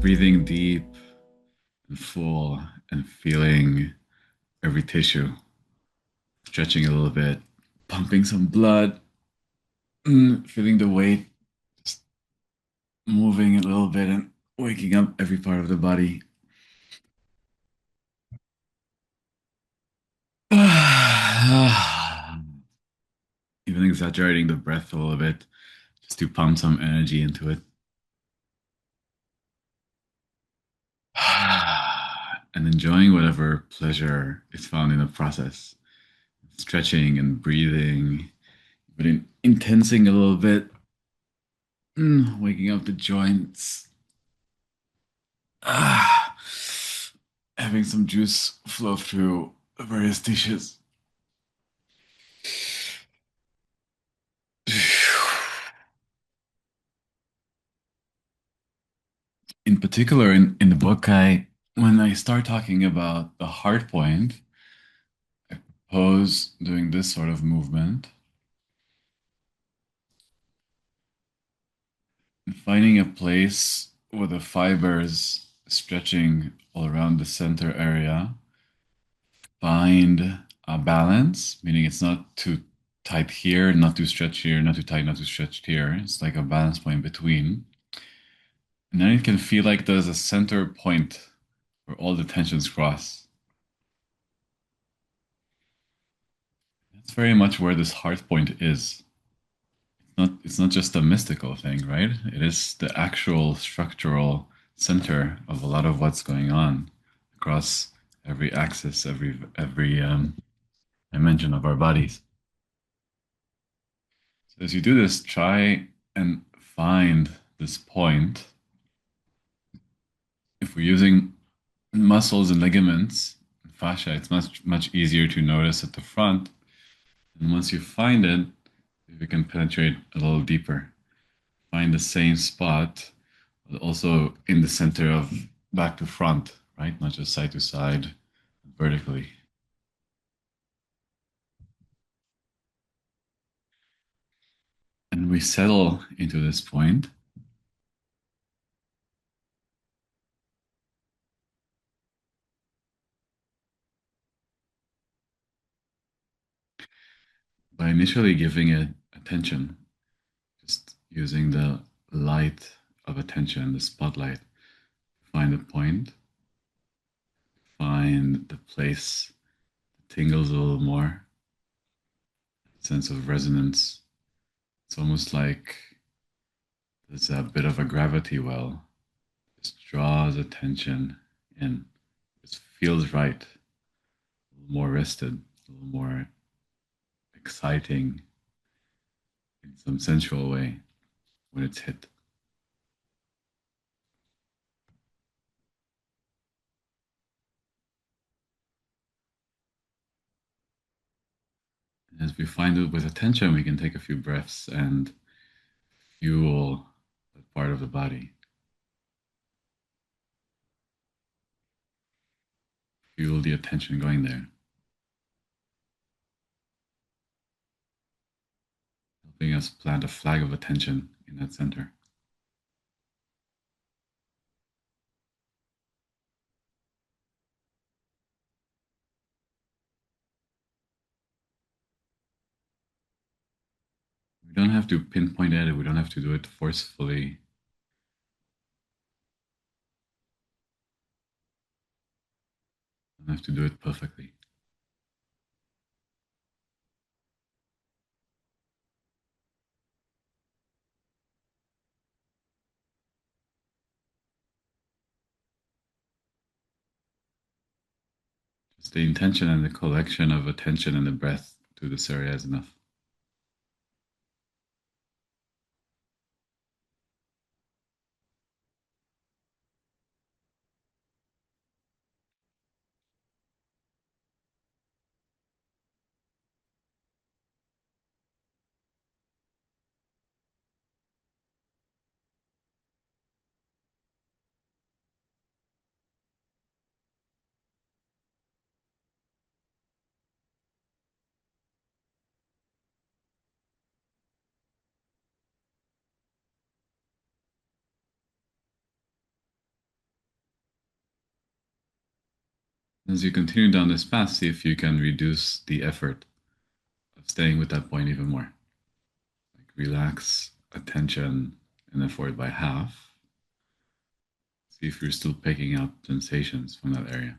breathing deep and full and feeling every tissue, stretching a little bit, pumping some blood, feeling the weight, just moving a little bit and waking up every part of the body. Even exaggerating the breath a little bit just to pump some energy into it. And enjoying whatever pleasure is found in the process. Stretching and breathing, but intensing a little bit, waking up the joints, ah, having some juice flow through various tissues. In particular, in the book, when I start talking about the heart point, I propose doing this sort of movement, and finding a place with the fibers stretching all around the center area. Find a balance, meaning it's not too tight here, not too stretched here, not too tight, not too stretched here. It's like a balance point between. And then it can feel like there's a center point where all the tensions cross. That's very much where this heart point is. It's not just a mystical thing, right? It is the actual structural center of a lot of what's going on across every axis, every dimension of our bodies. So as you do this, try and find this point. If we're using muscles and ligaments, fascia, it's much easier to notice at the front. And once you find it, we can penetrate a little deeper. Find the same spot, but also in the center of back to front, right? Not just side to side, vertically. And we settle into this point by initially giving it attention, just using the light of attention, the spotlight. Find a point, find the place that tingles a little more, sense of resonance. It's almost like there's a bit of a gravity well. Just draws attention in. It feels right, a little more rested, a little more exciting in some sensual way when it's hit. And as we find it with attention, we can take a few breaths and fuel that part of the body, fuel the attention going there, helping us plant a flag of attention in that center. We don't have to pinpoint it, we don't have to do it forcefully. We don't have to do it perfectly. Just the intention and the collection of attention and the breath to this area is enough. As you continue down this path, see if you can reduce the effort of staying with that point even more. Like relax attention and effort by half. See if you're still picking up sensations from that area.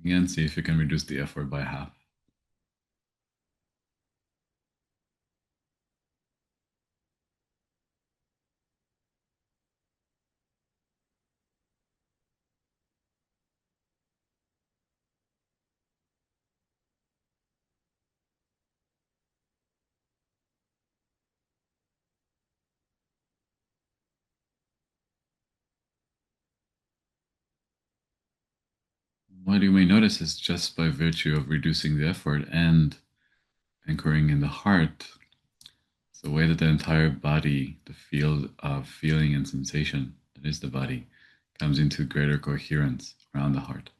Again, see if you can reduce the effort by half. What you may notice is just by virtue of reducing the effort and anchoring in the heart, it's the way that the entire body, the field of feeling and sensation that is the body, comes into greater coherence around the heart.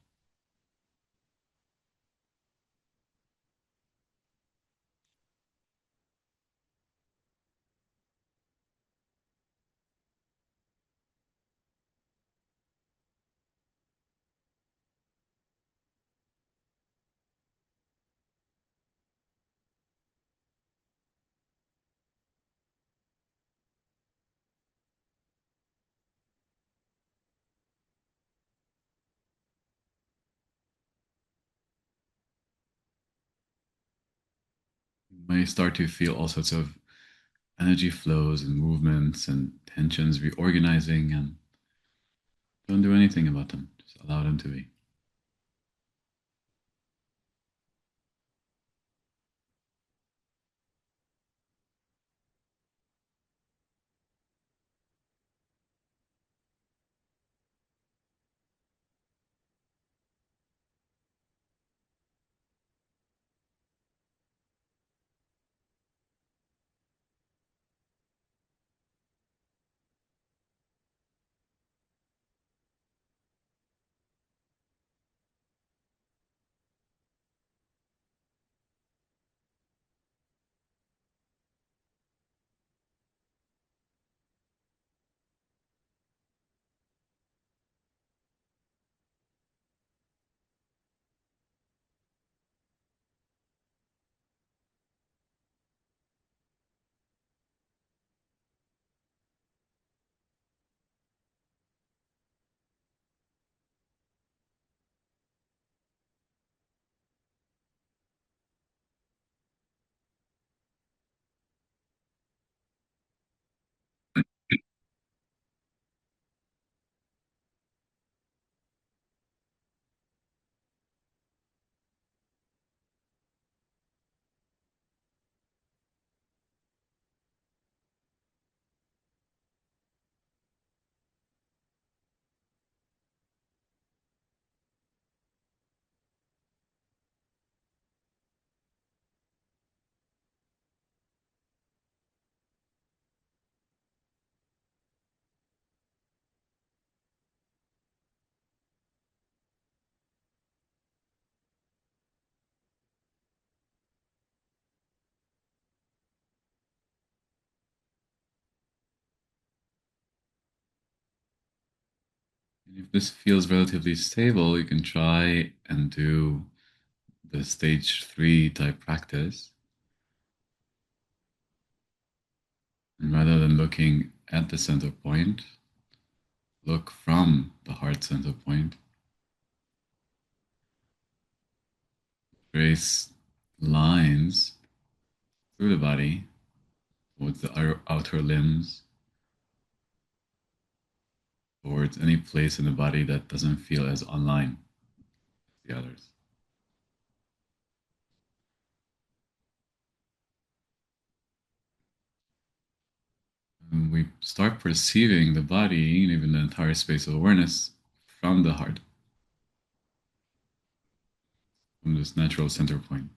You may start to feel all sorts of energy flows and movements and tensions reorganizing, and don't do anything about them. Just allow them to be. And if this feels relatively stable, you can try and do the stage 3 type practice. And rather than looking at the center point, look from the heart center point. Trace lines through the body towards the outer limbs, towards any place in the body that doesn't feel as online as the others. we start perceiving the body and even the entire space of awareness from the heart, from this natural center point.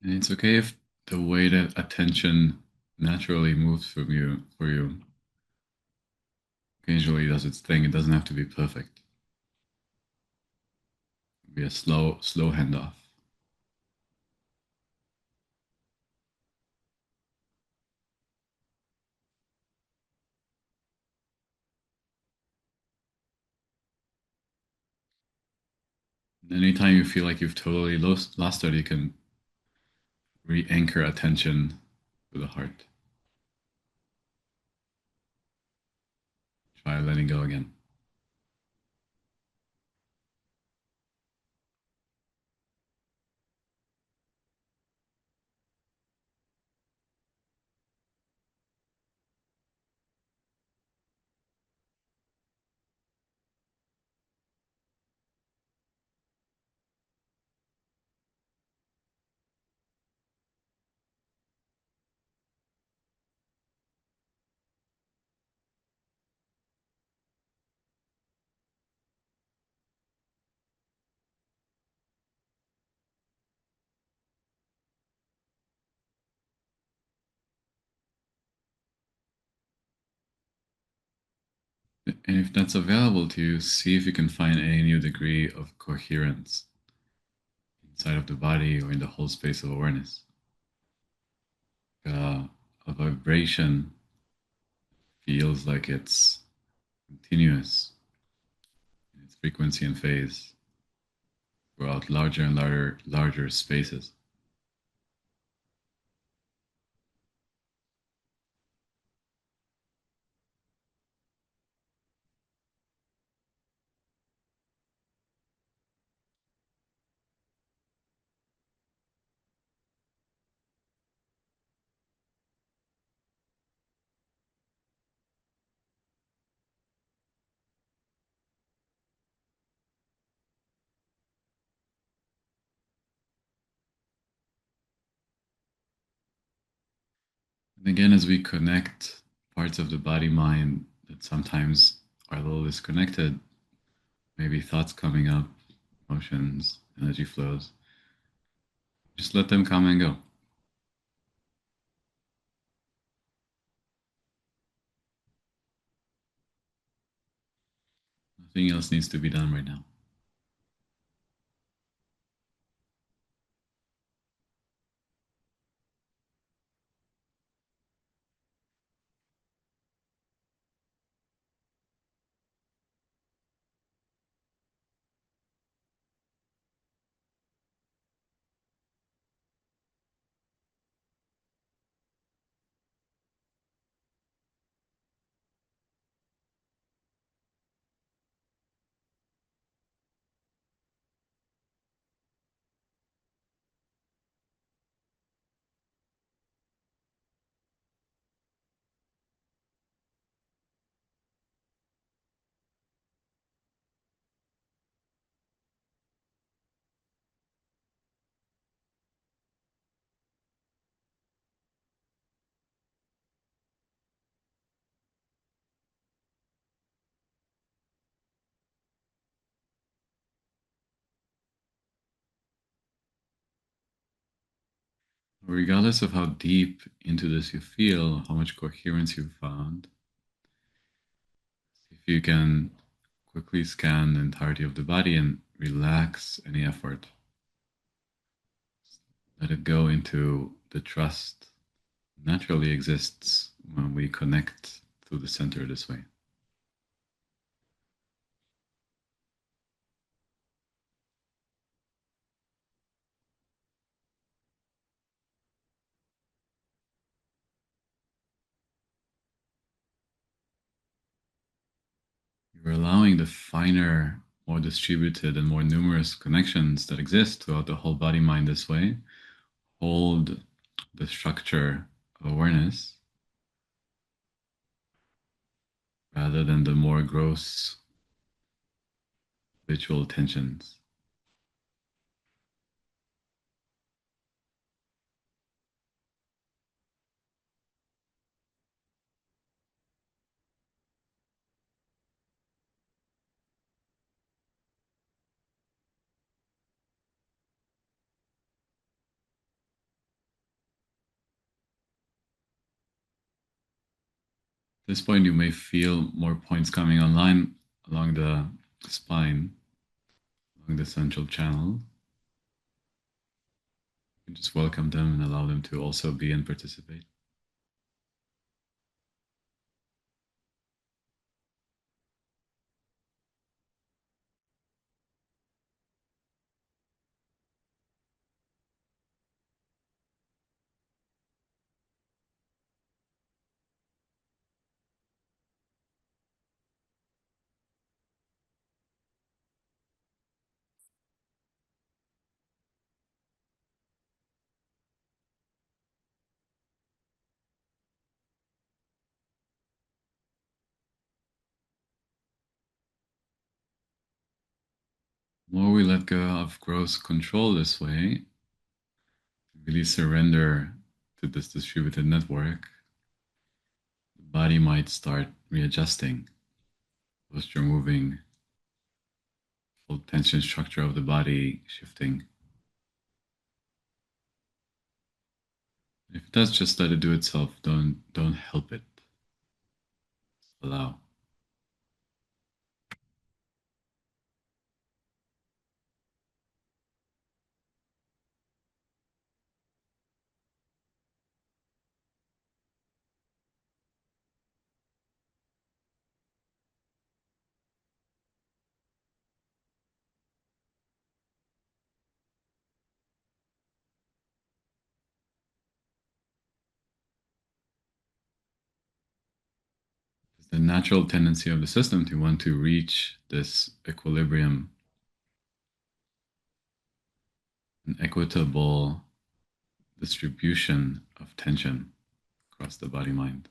And it's okay if the way that attention naturally moves from you for you occasionally does its thing. It doesn't have to be perfect. It can be a slow handoff. Anytime you feel like you've totally lost it, you can re-anchor attention to the heart. Try letting go again. And if that's available to you, see if you can find any new degree of coherence inside of the body or in the whole space of awareness. A vibration feels like it's continuous in its frequency and phase throughout larger and larger spaces. And again, as we connect parts of the body mind that sometimes are a little disconnected, maybe thoughts coming up, emotions, energy flows, just let them come and go. Nothing else needs to be done right now. Regardless of how deep into this you feel, how much coherence you've found, if you can quickly scan the entirety of the body and relax any effort, let it go into the trust naturally exists when we connect to the center this way. You're allowing the finer, more distributed, and more numerous connections that exist throughout the whole body mind this way. Hold the structure of awareness rather than the more gross habitual tensions. At this point, you may feel more points coming online along the spine, along the central channel. You just welcome them and allow them to also be and participate. The more we let go of gross control this way, really surrender to this distributed network, the body might start readjusting, posture moving, full tension structure of the body shifting. If it does, just let it do itself. Don't help it. Just allow. It's the natural tendency of the system to want to reach this equilibrium, an equitable distribution of tension across the body mind.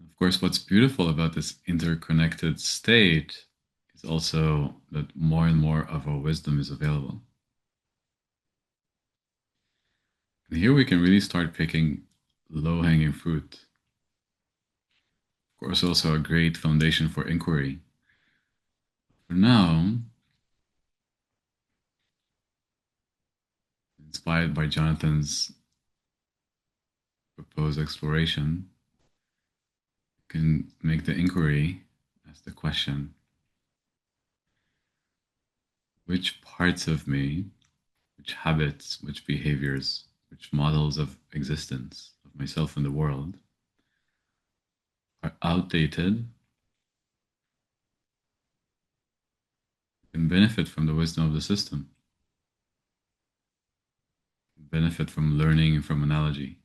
Of course, what's beautiful about this interconnected state is also that more and more of our wisdom is available. And here we can really start picking low hanging fruit. Of course, also a great foundation for inquiry. For now, inspired by Jonathan's proposed exploration, can make the inquiry as the question: which parts of me, which habits, which behaviors, which models of existence, of myself and the world, are outdated and benefit from the wisdom of the system, benefit from learning from analogy.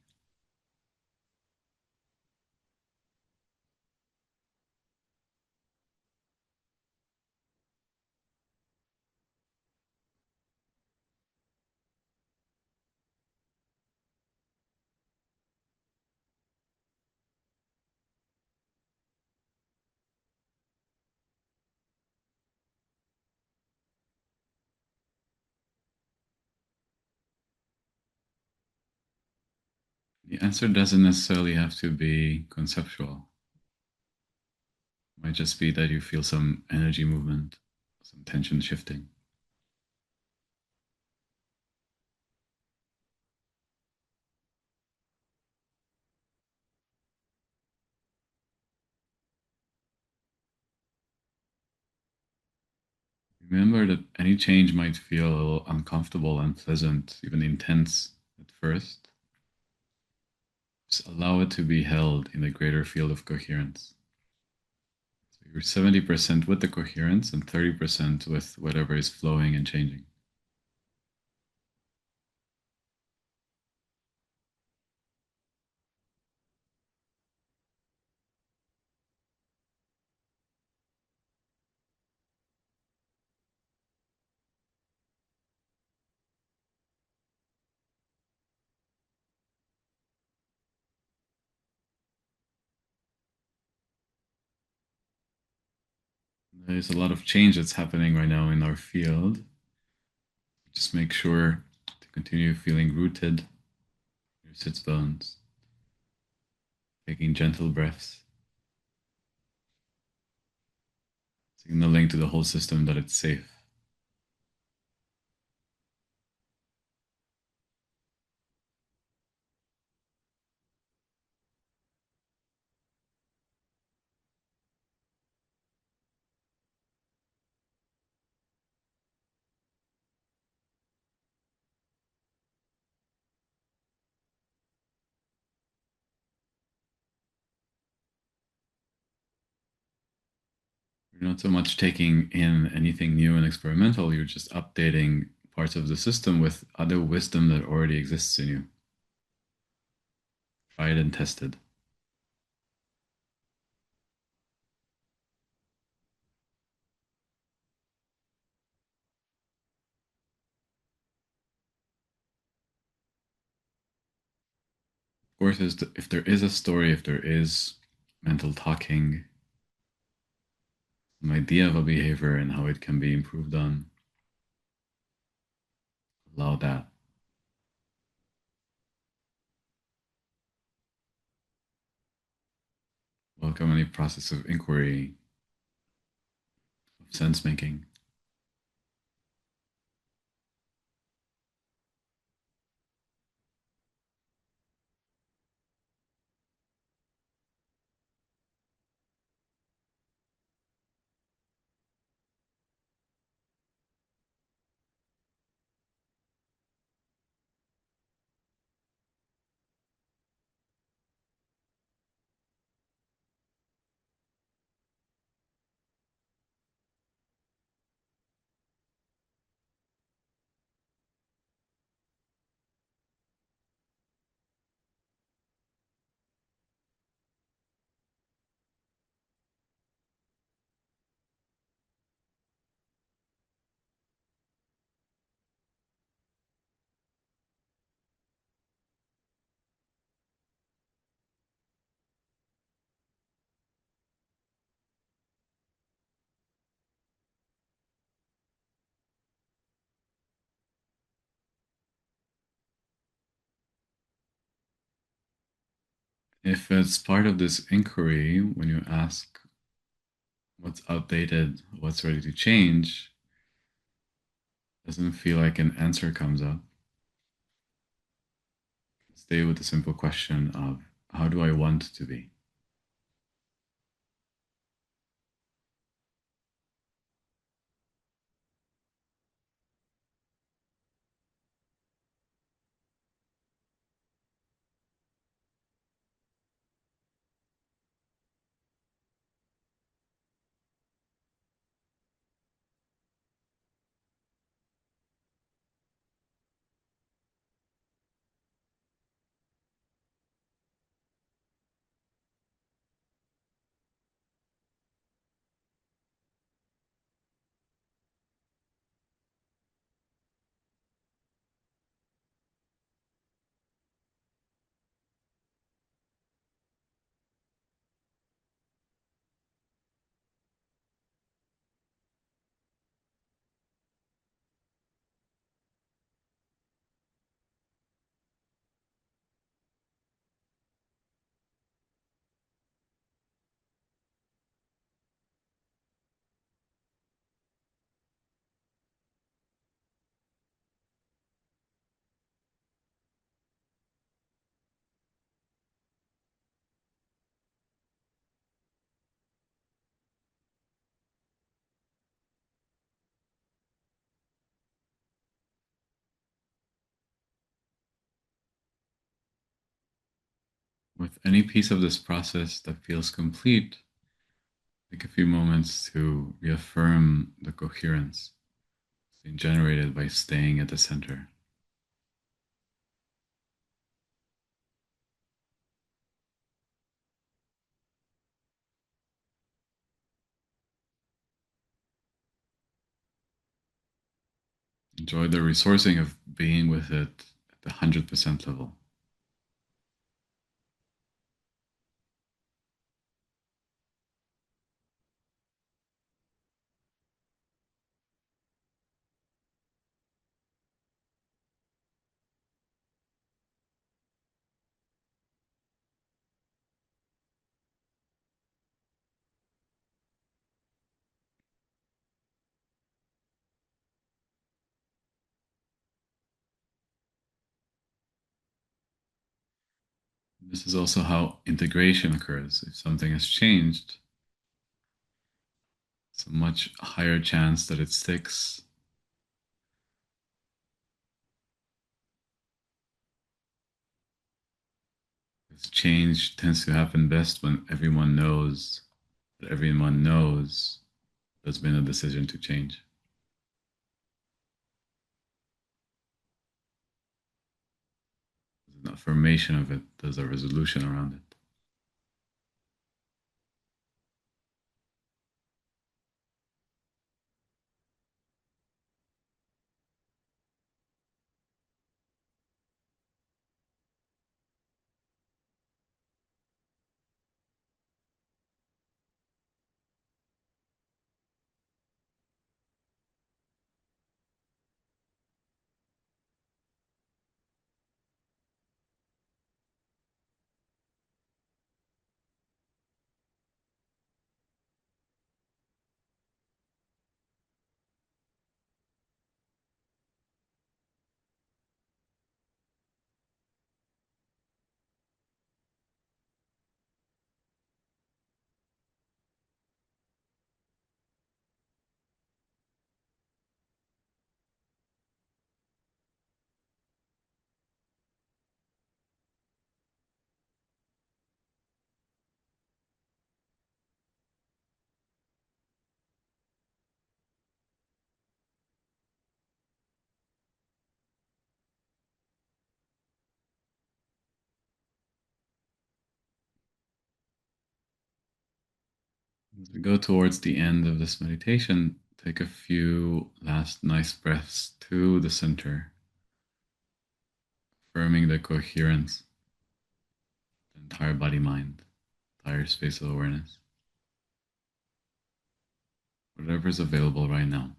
The answer doesn't necessarily have to be conceptual. It might just be that you feel some energy movement, some tension shifting. Remember that any change might feel a little uncomfortable, unpleasant, even intense at first. Just allow it to be held in the greater field of coherence. So you're 70% with the coherence and 30% with whatever is flowing and changing. There's a lot of change that's happening right now in our field. Just make sure to continue feeling rooted in your sits bones, taking gentle breaths, signaling to the whole system that it's safe. You're not so much taking in anything new and experimental, you're just updating parts of the system with other wisdom that already exists in you. Tried and tested. Of course, if there is a story, if there is mental talking, some idea of a behavior and how it can be improved on, allow that. Welcome any process of inquiry, of sense making. If it's part of this inquiry, when you ask what's outdated, what's ready to change, doesn't feel like an answer comes up. Stay with the simple question of how do I want to be? With any piece of this process that feels complete, take a few moments to reaffirm the coherence being generated by staying at the center. Enjoy the resourcing of being with it at the 100% level. This is also how integration occurs. If something has changed, it's a much higher chance that it sticks. Because change tends to happen best when everyone knows that everyone knows there's been a decision to change. There's an affirmation of it, there's a resolution around it. As we go towards the end of this meditation, take a few last nice breaths to the center, affirming the coherence, the entire body mind, entire space of awareness, whatever is available right now.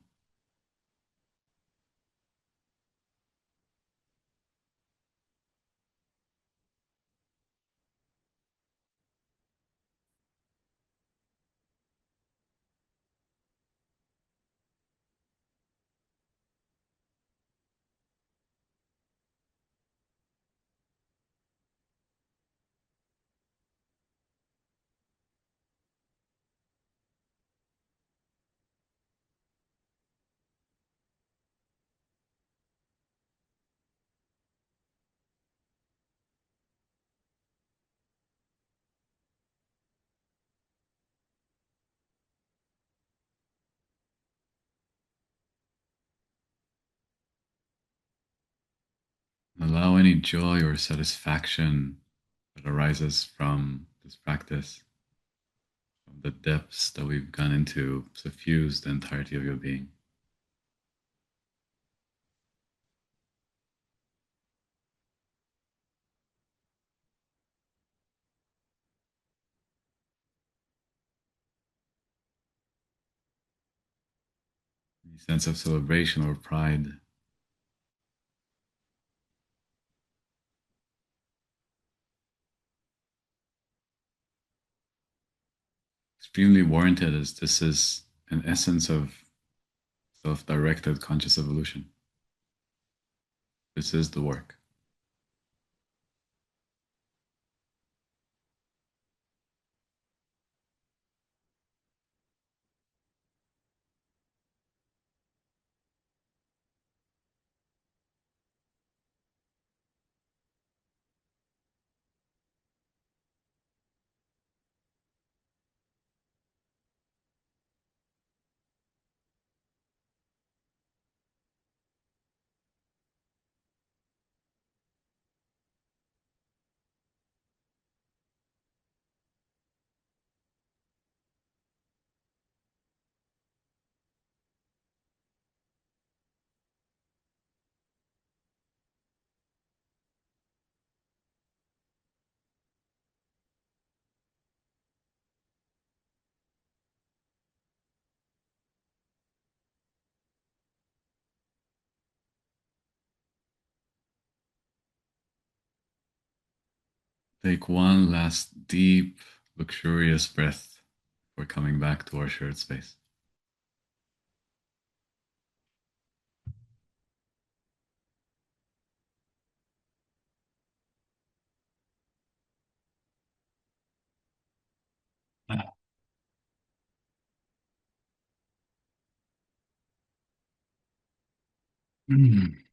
Allow any joy or satisfaction that arises from this practice, from the depths that we've gone into, suffuse the entirety of your being. Any sense of celebration or pride, extremely warranted, as this is an essence of self-directed conscious evolution. This is the work. Take one last deep, luxurious breath before coming back to our shared space. Mm.